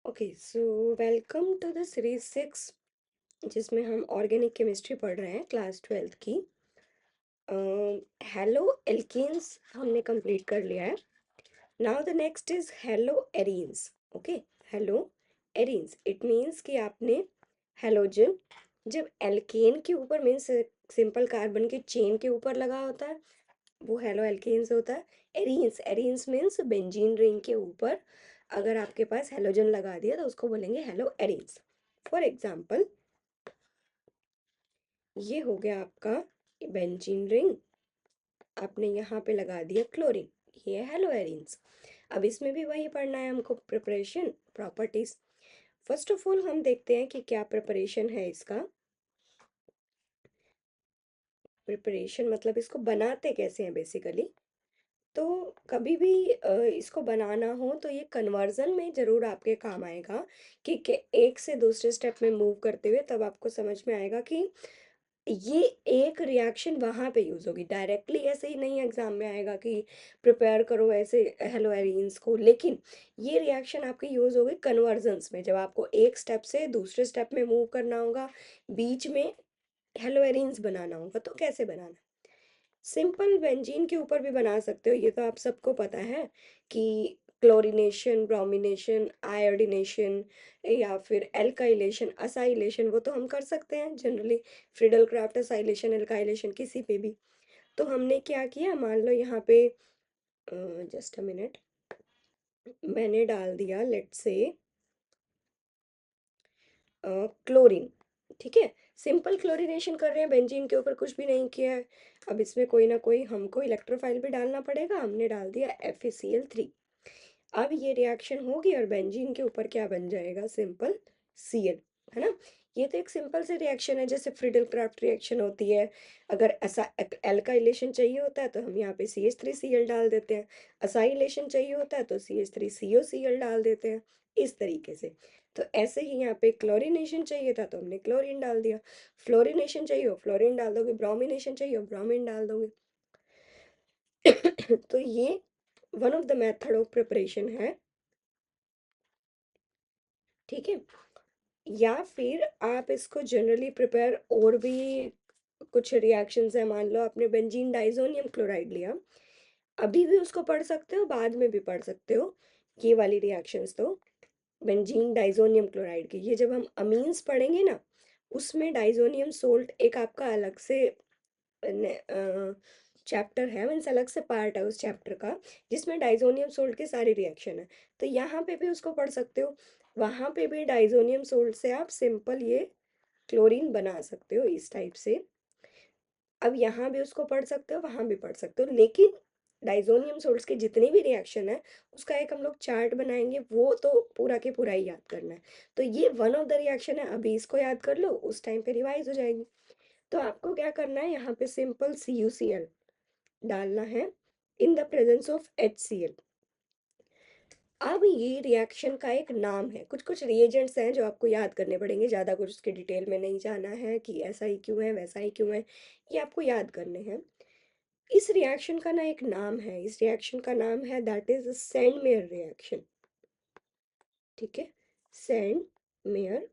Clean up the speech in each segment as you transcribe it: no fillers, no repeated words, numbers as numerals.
Okay so welcome to the series 6 जिसमें हम organic chemistry पढ़ रहे हैं क्लास 12th की। हेलो एल्केन्स हमने कंप्लीट कर लिया है। Now the next is hello arenes. Okay, hello arenes it means कि आपने हेलोजन जब एल्केन के ऊपर मीन्स सिंपल कार्बन के चेन के ऊपर लगा होता है वो हेलो एल्केन्स होता है। Arenes arenes means benzene ring के ऊपर अगर आपके पास हेलोजन लगा दिया तो उसको बोलेंगे हेलो एरीन्स। फॉर एग्जाम्पल ये हो गया आपका बेंजीन रिंग, आपने यहाँ पे लगा दिया क्लोरीन, ये है हेलो एरीन्स। अब इसमें भी वही पढ़ना है हमको, preparation properties. First of all हम देखते हैं कि क्या प्रिपरेशन है इसका। प्रिपरेशन मतलब इसको बनाते कैसे हैं बेसिकली। तो कभी भी इसको बनाना हो तो ये कन्वर्जन में ज़रूर आपके काम आएगा कि एक से दूसरे स्टेप में मूव करते हुए तब आपको समझ में आएगा कि ये एक रिएक्शन वहाँ पे यूज़ होगी, डायरेक्टली ऐसे ही नहीं एग्जाम में आएगा कि प्रिपेयर करो ऐसे हेलो एरीन्स को, लेकिन ये रिएक्शन आपकी यूज़ होगी कन्वर्जन्स में, जब आपको एक स्टेप से दूसरे स्टेप में मूव करना होगा, बीच में हेलो एरीन्स बनाना होगा। तो कैसे बनाना, सिंपल बेंजीन के ऊपर भी बना सकते हो, ये तो आप सबको पता है कि क्लोरीनेशन, ब्रोमिनेशन, आयोडीनेशन या फिर एल्काइलेशन, असाइलेशन वो तो हम कर सकते हैं generally. Friedel craft acylation alkylation किसी पे भी। तो हमने क्या किया, मान लो यहाँ पे जस्ट अ मिनट, मैंने डाल दिया लेट्स से क्लोरीन। ठीक है, सिंपल क्लोरीनेशन कर रहे हैं बेंजीन के ऊपर, कुछ भी नहीं किया है। अब इसमें कोई ना कोई हमको इलेक्ट्रोफाइल भी डालना पड़ेगा, हमने डाल दिया FeCl3। अब ये रिएक्शन होगी और बेंजीन के ऊपर क्या बन जाएगा, सिंपल Cl, है ना। ये तो एक सिंपल से रिएक्शन है, जैसे फ्रीडल क्राफ्ट रिएक्शन होती है। अगर ऐसा एल्काइलेशन चाहिए होता है तो हम यहाँ पे CH3Cl डाल देते हैं, असाइलेशन चाहिए होता है तो CH3COCl डाल देते हैं, इस तरीके से। तो ऐसे ही यहाँ पे क्लोरीनेशन चाहिए था तो हमने क्लोरीन डाल दिया, फ्लोरिनेशन चाहिए हो फ्लोरीन डाल दोगे, ब्रोमिनेशन चाहिए हो ब्रोमीन डाल दोगे। तो ये one of the method of preparation है, ठीक है। या फिर आप इसको जनरली प्रिपेयर और भी कुछ रिएक्शंस है, मान लो आपने बेंजीन डाइजोनियम क्लोराइड लिया, अभी भी उसको पढ़ सकते हो, बाद में भी पढ़ सकते हो ये वाली रिएक्शंस। तो बेंजीन डाइजोनियम क्लोराइड की, ये जब हम अमीन्स पढ़ेंगे ना, उसमें डाइजोनियम सोल्ट एक आपका अलग से चैप्टर है, मीन्स अलग से पार्ट है उस चैप्टर का, जिसमें डाइजोनियम सोल्ट के सारे रिएक्शन है। तो यहाँ पे भी उसको पढ़ सकते हो, वहाँ पे भी डाइजोनियम सोल्ट से आप सिंपल ये क्लोरीन बना सकते हो इस टाइप से। अब यहाँ भी उसको पढ़ सकते हो, वहाँ भी पढ़ सकते हो, लेकिन डाइजोनियम सोल्ट्स के जितने भी रिएक्शन है उसका एक हम लोग चार्ट बनाएंगे, वो तो पूरा के पूरा ही याद करना है। तो ये वन ऑफ द रिएक्शन है, अभी इसको याद कर लो, उस टाइम पे रिवाइज हो जाएगी। तो आपको क्या करना है, यहाँ पे सिंपल CuCl डालना है in the presence of HCl। अब ये रिएक्शन का एक नाम है, कुछ कुछ रिएजेंट्स हैं जो आपको याद करने पड़ेंगे, ज़्यादा कुछ उसके डिटेल में नहीं जाना है कि ऐसा ही क्यों है वैसा ही क्यों है, ये आपको याद करने हैं। इस रिएक्शन का ना एक नाम है, इस रिएक्शन का नाम है that is send mayor reaction, ठीक है, सेंड मेयर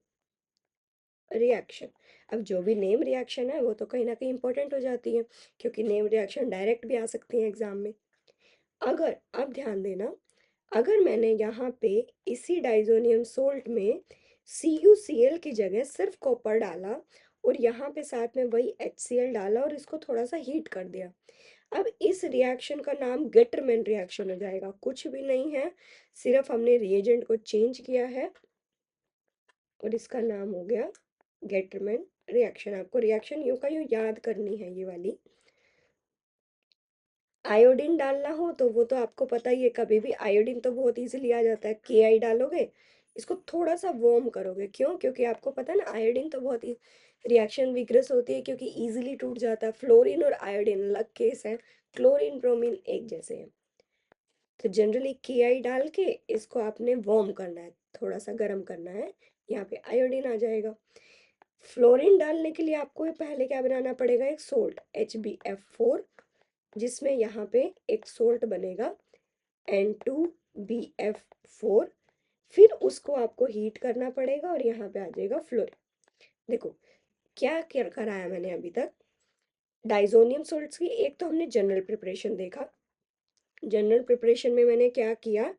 रिएक्शन। अब जो भी नेम रिएक्शन है वो तो कहीं ना कहीं इंपॉर्टेंट हो जाती है, क्योंकि नेम रिएक्शन डायरेक्ट भी आ सकती है एग्जाम में। अगर अब ध्यान देना, अगर मैंने यहाँ पे इसी डाइजोनियम सोल्ट में CuCl की जगह सिर्फ कॉपर डाला और यहाँ पे साथ में वही HCl डाला और इसको थोड़ा सा हीट कर दिया, अब इस रिएक्शन का नाम गेटरमैन रिएक्शन हो जाएगा। कुछ भी नहीं है, सिर्फ हमने रिएजेंट को चेंज किया है और इसका नाम हो गया गेटरमैन रिएक्शन। आपको रिएक्शन यूं का यूं याद करनी है ये वाली। आयोडीन डालना हो तो वो तो आपको पता ही है, कभी भी आयोडीन तो बहुत इजीली आ जाता है, KI डालोगे, इसको थोड़ा सा वार्म करोगे, क्यों, क्योंकि आपको पता है ना आयोडीन तो बहुत ही रिएक्शन विग्रस होती है क्योंकि इजीली टूट जाता है। फ्लोरीन और आयोडीन अलग केस है, क्लोरीन ब्रोमीन एक जैसे हैं। तो जनरली KI डाल के इसको आपने वार्म करना है, थोड़ा सा गर्म करना है, यहाँ पे आयोडीन आ जाएगा। फ्लोरीन डालने के लिए आपको पहले क्या बनाना पड़ेगा, एक सोल्ट HbF4, जिसमें यहाँ पे एक सोल्ट बनेगा N2BF4। फिर उसको आपको हीट करना पड़ेगा और यहाँ पे आ जाएगा फ्लोरीन। देखो क्या क्या कराया मैंने अभी तक। डाइजोनियम सॉल्ट्स की एक तो हमने जनरल प्रिपरेशन देखा। जनरल प्रिपरेशन में मैंने क्या किया,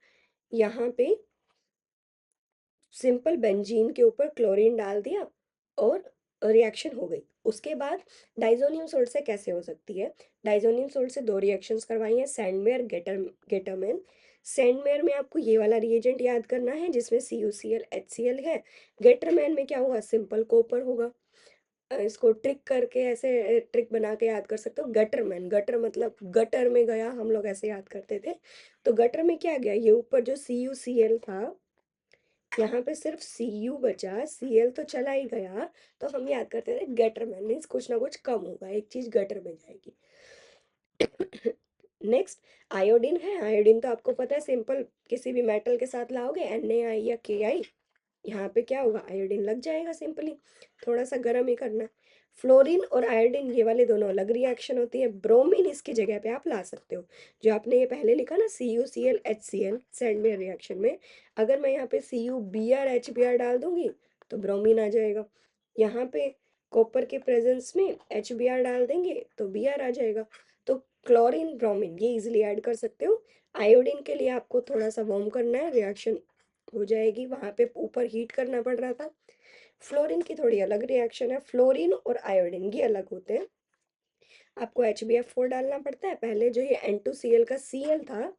यहाँ पे सिंपल बेंजीन के ऊपर क्लोरीन डाल दिया और रिएक्शन हो गई। उसके बाद डाइजोनियम सॉल्ट से कैसे हो सकती है, डाइजोनियम सॉल्ट से दो रिएक्शंस करवाई हैं, सैंडमेयर गेटरमैन। सैंडमेयर में आपको ये वाला रिएजेंट याद करना है जिसमें CuCl HCl है। गेटरमैन में क्या होगा, सिंपल कॉपर होगा। इसको ट्रिक करके ऐसे ट्रिक बना के याद कर सकते हो। गटरमैन, गटर मतलब गटर में गया, हम लोग ऐसे याद करते थे। तो गटर में क्या गया, ये ऊपर जो CuCl था, यहाँ पे सिर्फ Cu बचा, Cl तो चला ही गया। तो हम याद करते थे गटरमैन मीन्स कुछ ना कुछ कम होगा, एक चीज गटर में जाएगी। नेक्स्ट आयोडीन है। आयोडीन तो आपको पता है, सिंपल किसी भी मेटल के साथ लाओगे Na या Ki, यहाँ पे क्या होगा, आयोडीन लग जाएगा सिंपली, थोड़ा सा गर्म ही करना है। फ्लोरीन और आयोडीन ये वाले दोनों अलग रिएक्शन होती है। ब्रोमीन इसकी जगह पे आप ला सकते हो। जो आपने ये पहले लिखा ना CuCl HCl सैंडमेयर रिएक्शन में, अगर मैं यहाँ पे CuBr HBr डाल दूंगी तो ब्रोमीन आ जाएगा। यहाँ पे कॉपर के प्रेजेंस में HBr डाल देंगे तो Br आ जाएगा। तो क्लोरीन ब्रोमीन ये इजिली ऐड कर सकते हो। आयोडीन के लिए आपको थोड़ा सा वार्म करना है, रिएक्शन हो जाएगी, वहां पे ऊपर हीट करना पड़ रहा था। फ्लोरीन की थोड़ी अलग रिएक्शन है, फ्लोरीन और आयोडीन ये अलग होते हैं। आपको HbF4 डालना पड़ता है। पहले जो ये N2Cl का Cl था,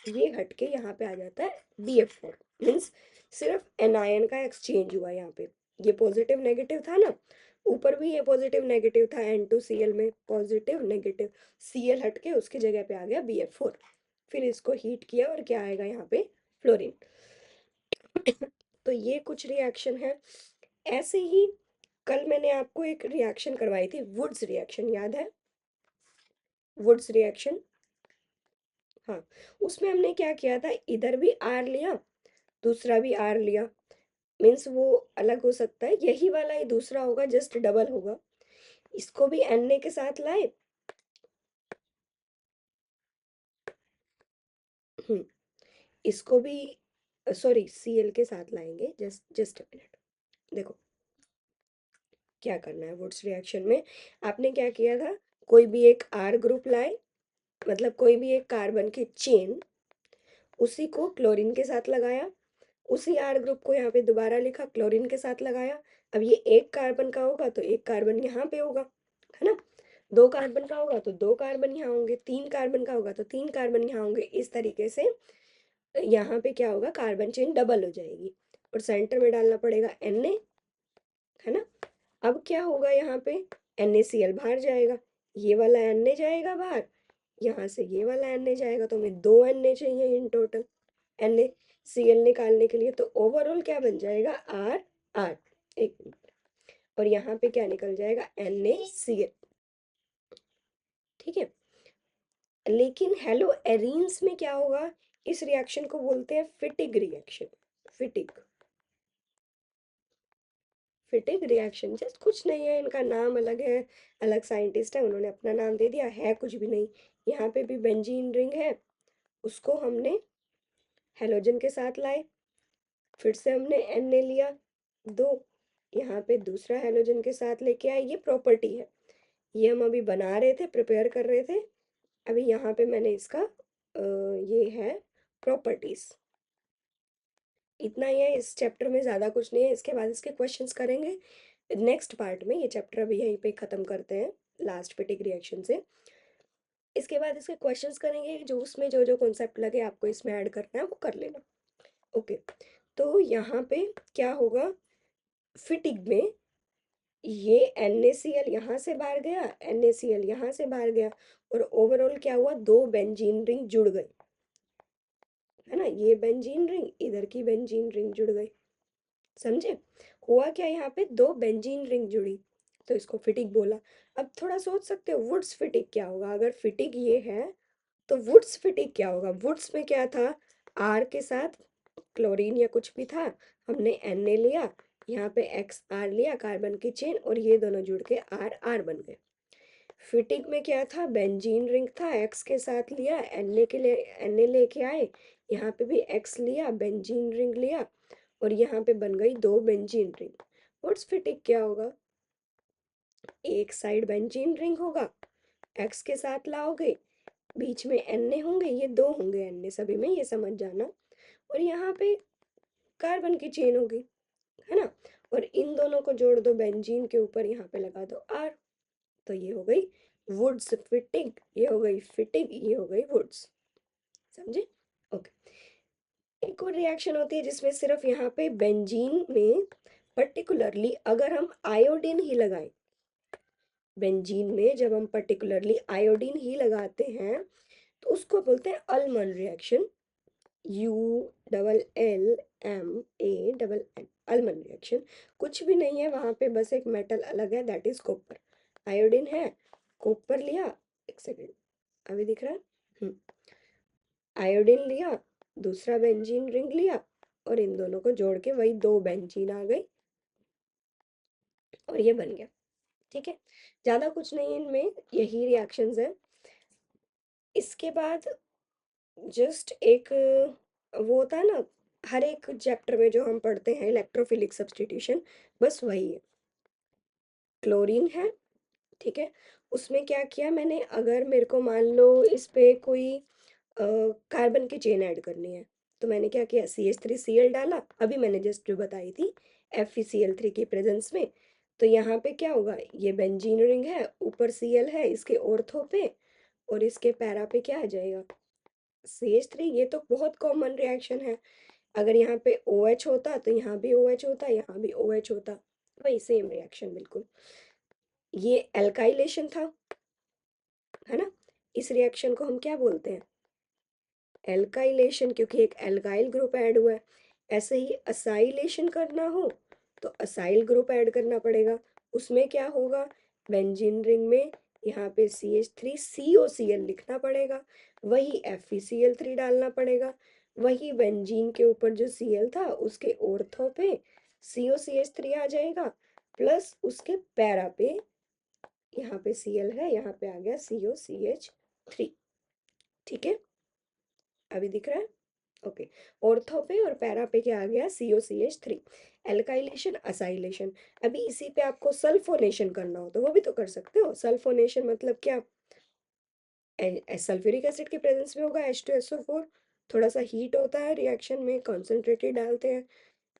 ये हट के यहाँ पे आ जाता है BF4, मीन्स सिर्फ एनायन का एक्सचेंज हुआ यहाँ पे। ये पॉजिटिव नेगेटिव था ना, ऊपर भी ये पॉजिटिव नेगेटिव था, N2Cl में पॉजिटिव नेगेटिव, Cl हट के उसकी जगह पे आ गया BF4। फिर इसको हीट किया और क्या आएगा यहाँ पे, फ्लोरीन। तो ये कुछ रिएक्शन है। ऐसे ही कल मैंने आपको एक रिएक्शन करवाई थी, वुड्स रिएक्शन, याद है, वुड्स रिएक्शन। हाँ, उसमें हमने क्या किया था, इधर भी आर लिया, दूसरा भी आर लिया, मीन्स वो अलग हो सकता है, यही वाला ही दूसरा होगा, जस्ट डबल होगा। इसको भी Na के साथ लाए। हम्म, इसको भी सॉरी Cl के साथ लाएंगे, जस्ट जस्ट मिनट। देखो क्या करना है वुड्स रिएक्शन में, आपने क्या किया था, कोई भी एक R ग्रुप लाए, मतलब कोई भी एक कार्बन की चेन, उसी को क्लोरीन के साथ लगाया, उसी आर ग्रुप को यहाँ पे दोबारा लिखा, क्लोरीन के साथ लगाया। अब ये एक कार्बन का होगा तो एक कार्बन यहाँ पे होगा, है ना, दो कार्बन का होगा तो दो कार्बन यहाँ होंगे, तीन कार्बन का होगा तो तीन कार्बन यहाँ होंगे। इस तरीके से यहाँ पे क्या होगा, कार्बन चेन डबल हो जाएगी और सेंटर में डालना पड़ेगा Na, है ना। अब क्या होगा, यहाँ पे NaCl बाहर जाएगा, ये वाला Na जाएगा बाहर, यहाँ से ये वाला Na जाएगा, तो हमें दो Na चाहिए इन टोटल, NaCl निकालने के लिए। तो ओवरऑल क्या बन जाएगा, आर आर, एक मिनट, और यहाँ पे क्या निकल जाएगा, NaCl, ठीक है। लेकिन हेलो एरीन्स में क्या होगा, इस रिएक्शन को बोलते हैं फिटिग रिएक्शन। फिटिग, फिटिग रिएक्शन जस्ट कुछ नहीं है, इनका नाम अलग है, अलग साइंटिस्ट है, उन्होंने अपना नाम दे दिया है, कुछ भी नहीं। यहाँ पे भी बेंजीन रिंग है, उसको हमने हेलोजन के साथ लाए, फिर से हमने Na लिया दो, यहाँ पे दूसरा हेलोजन के साथ लेके आए। ये प्रॉपर्टी है, ये हम अभी बना रहे थे, प्रिपेयर कर रहे थे। अभी यहाँ पे मैंने इसका ये है प्रॉपर्टीज, इतना ही है इस चैप्टर में, ज़्यादा कुछ नहीं है। इसके बाद इसके क्वेश्चंस करेंगे नेक्स्ट पार्ट में। ये चैप्टर अभी यहीं पे ख़त्म करते हैं लास्ट पिटिक रिएक्शन से। इसके बाद इसके क्वेश्चंस करेंगे, जो उसमें जो जो कॉन्सेप्ट लगे आपको इसमें ऐड करना है वो कर लेना। ओके, तो यहाँ पे क्या होगा, फिटिक में ये NaCl यहाँ से बाहर गया, NaCl यहाँ से बाहर गया, और ओवरऑल क्या हुआ, दो बेंजीन रिंग जुड़ गई, है ना, ये बेंजीन रिंग, इधर की बेंजीन रिंग जुड़ गई, समझे। हुआ क्या, यहाँ पे दो बेंजीन रिंग जुड़ी, तो इसको फिटिक बोला। अब थोड़ा सोच सकते हो वुड्स फिटिक क्या होगा, अगर फिटिक ये है तो वुड्स फिटिक क्या होगा। वुड्स में क्या था, आर के साथ क्लोरीन या कुछ भी था, हमने Na लिया, यहाँ पे XR लिया कार्बन की चेन, और ये दोनों जुड़ के RR बन गए। फिटिक में क्या था, बेंजीन रिंग था, X के साथ लिया, Na के लिए Na लेके आए, यहाँ पे भी X लिया, बेंजीन रिंग लिया, और यहाँ पे बन गई 2 बेंजीन रिंग। व्हाट्स फिटिक क्या होगा? एक साइड बेंजीन रिंग होगा, X के साथ लाओगे, बीच में एन होंगे, ये 2 होंगे एन सभी में, ये समझ जाना। और यहाँ पे कार्बन की चेन होगी, है ना, और इन दोनों को जोड़ दो बेंजीन के ऊपर, यहाँ पे लगा दो R। तो ये हो गई वुड्स फिटिंग, ये हो गई फिटिंग, ये हो गई वुड्स। समझे? ओके। एक और रिएक्शन होती है जिसमें सिर्फ यहाँ पे बेंजीन में पर्टिकुलरली अगर हम आयोडीन ही लगाएं, बेंजीन में जब हम पर्टिकुलरली आयोडीन ही लगाते हैं तो उसको बोलते हैं Ullmann reaction. ULLMANN, Ullmann reaction. कुछ भी नहीं है वहां पे, बस एक मेटल अलग है, दैट इज कॉपर। आयोडीन है, कॉपर लिया, एक सेकेंड अभी दिख रहा है, आयोडीन लिया, दूसरा बेंजीन रिंग लिया, और इन दोनों को जोड़ के वही 2 बेंजीन आ गई, और ये बन गया। ठीक है, ज्यादा कुछ नहीं है इनमें, यही रिएक्शंस है। इसके बाद जस्ट एक वो होता है ना, हर एक चैप्टर में जो हम पढ़ते हैं इलेक्ट्रोफिलिक सब्स्टिट्यूशन, बस वही है। क्लोरीन है, ठीक है, उसमें क्या किया मैंने, अगर मेरे को मान लो इस पे कोई कार्बन की चेन ऐड करनी है, तो मैंने क्या किया, CH3Cl डाला, अभी मैंने जस्ट जो बताई थी FeCl3 की प्रेजेंस में। तो यहाँ पे क्या होगा, ये बेंजीन रिंग है, ऊपर Cl है इसके ऑर्थो पे, और इसके पैरा पे क्या आ जाएगा, CH3। ये तो बहुत कॉमन रिएक्शन है, अगर यहाँ पे OH होता तो यहाँ भी OH होता, यहाँ भी OH होता, वही सेम रिएक्शन बिल्कुल। ये एल्काइलेशन था, है ना, इस रिएक्शन को हम क्या बोलते हैं, एल्काइलेशन, क्योंकि एक एल्काइल ग्रुप ऐड हुआ है। ऐसे ही असाइलेशन करना हो तो असाइल ग्रुप ऐड करना पड़ेगा, उसमें क्या होगा, बेंजीन रिंग में यहाँ पे CH3COCl लिखना पड़ेगा, वही FeCl3 डालना पड़ेगा, वही बेंजीन के ऊपर जो Cl था उसके ऑर्थो पे COCH3 आ जाएगा, प्लस उसके पैरा पे यहाँ पे Cl है, यहाँ पे आ गया COCH3। ठीक है, अभी दिख रहा है? ओके, ऑर्थो पे और पैरा पे क्या आ गया, COCH3। Alkylation, acylation. अभी इसी पे आपको सल्फोनेशन करना हो तो वो भी तो कर सकते हो। सल्फोनेशन मतलब क्या, सल्फ्यूरिक एसिड के प्रेजेंस में होगा H2SO4, थोड़ा सा हीट होता है रिएक्शन में, कॉन्सेंट्रेटेड डालते हैं,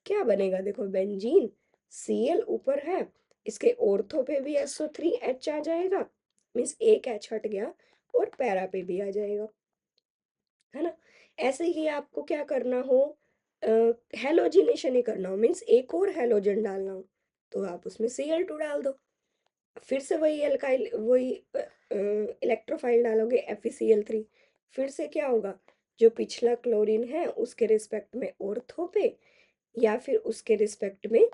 क्या बनेगा, देखो बेंजीन, Cl ऊपर है, इसके ऑर्थो पे भी SO3H आ जाएगा, मीन्स एक H हट गया, और पैरा पे भी आ जाएगा, है ना। ऐसे ही आपको क्या करना हो, हेलोजिनेशन ही करना हो, मीन्स एक और हेलोजन डालना हो, तो आप उसमें Cl2 डाल दो, फिर से वही एल्काइल, वही इलेक्ट्रोफाइल डालोगे FeCl3, फिर से क्या होगा, जो पिछला क्लोरीन है उसके रिस्पेक्ट में ऑर्थो पे, या फिर उसके रिस्पेक्ट में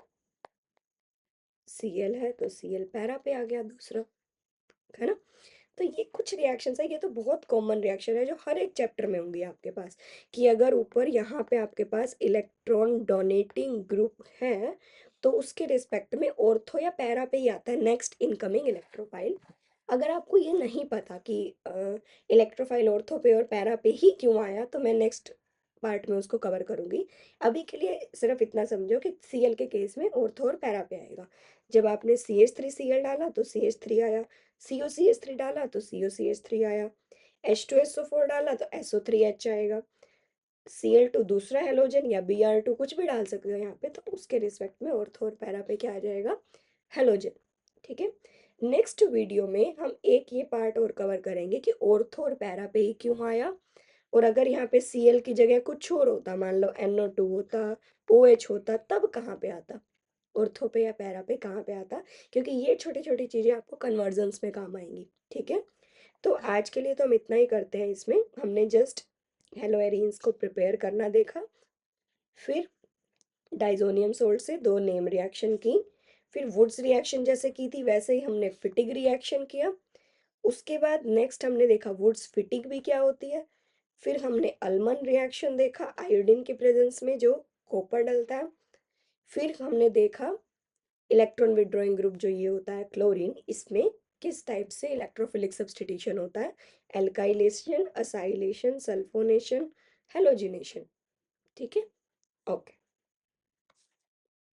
Cl है तो Cl पैरा पे आ गया दूसरा, है ना। तो ये कुछ रिएक्शंस है, ये तो बहुत कॉमन रिएक्शन है जो हर एक चैप्टर में होंगी आपके पास, कि अगर ऊपर यहाँ पे आपके पास इलेक्ट्रॉन डोनेटिंग ग्रुप है तो उसके रिस्पेक्ट में ऑर्थो या पैरा पे ही आता है नेक्स्ट इनकमिंग इलेक्ट्रोफाइल। अगर आपको ये नहीं पता कि इलेक्ट्रोफाइल ऑर्थो पे और पैरा पे ही क्यों आया, तो मैं नेक्स्ट पार्ट में उसको कवर करूंगी। अभी के लिए सिर्फ इतना समझो कि Cl के केस में ऑर्थो और पैरा पे आएगा। जब आपने CH3Cl डाला तो CH3 आया, COCH3 डाला तो COCH3 आया, H2SO4 डाला तो SO3H आएगा, Cl2 दूसरा हेलोजन या Br2 कुछ भी डाल सकते हो यहाँ पे, तो उसके रिस्पेक्ट में ऑर्थो और पैरा पे क्या आ जाएगा, हेलोजन। ठीक है, नेक्स्ट वीडियो में हम एक ये पार्ट और कवर करेंगे कि ऑर्थो और पैरा पे ही क्यों आया, और अगर यहाँ पे Cl की जगह कुछ और होता, मान लो NO2 होता, OH होता, तब कहाँ पे आता, ऑर्थो पे या पैरा पे कहाँ पे आता, क्योंकि ये छोटी छोटी चीजें आपको कन्वर्जन्स में काम आएंगी। ठीक है, तो आज के लिए तो हम इतना ही करते हैं, इसमें हमने जस्ट हेलो एरिन्स को प्रिपेयर करना देखा, फिर डाइजोनियम सोल्ट से 2 नेम रिएक्शन की, फिर वुड्स रिएक्शन जैसे की थी वैसे ही हमने फिटिग रिएक्शन किया, उसके बाद नेक्स्ट हमने देखा वुड्स फिटिग भी क्या होती है, फिर हमने अल्मन रिएक्शन देखा आयोडीन के प्रेजेंस में जो कॉपर डलता है, फिर हमने देखा इलेक्ट्रॉन विड्रॉइंग ग्रुप जो ये होता है क्लोरीन, इसमें किस टाइप से इलेक्ट्रोफिलिक सब्स्टिट्यूशन होता है, एल्काइलेशन, असाइलेशन, सल्फोनेशन, हेलोजिनेशन। ठीक है? ओके।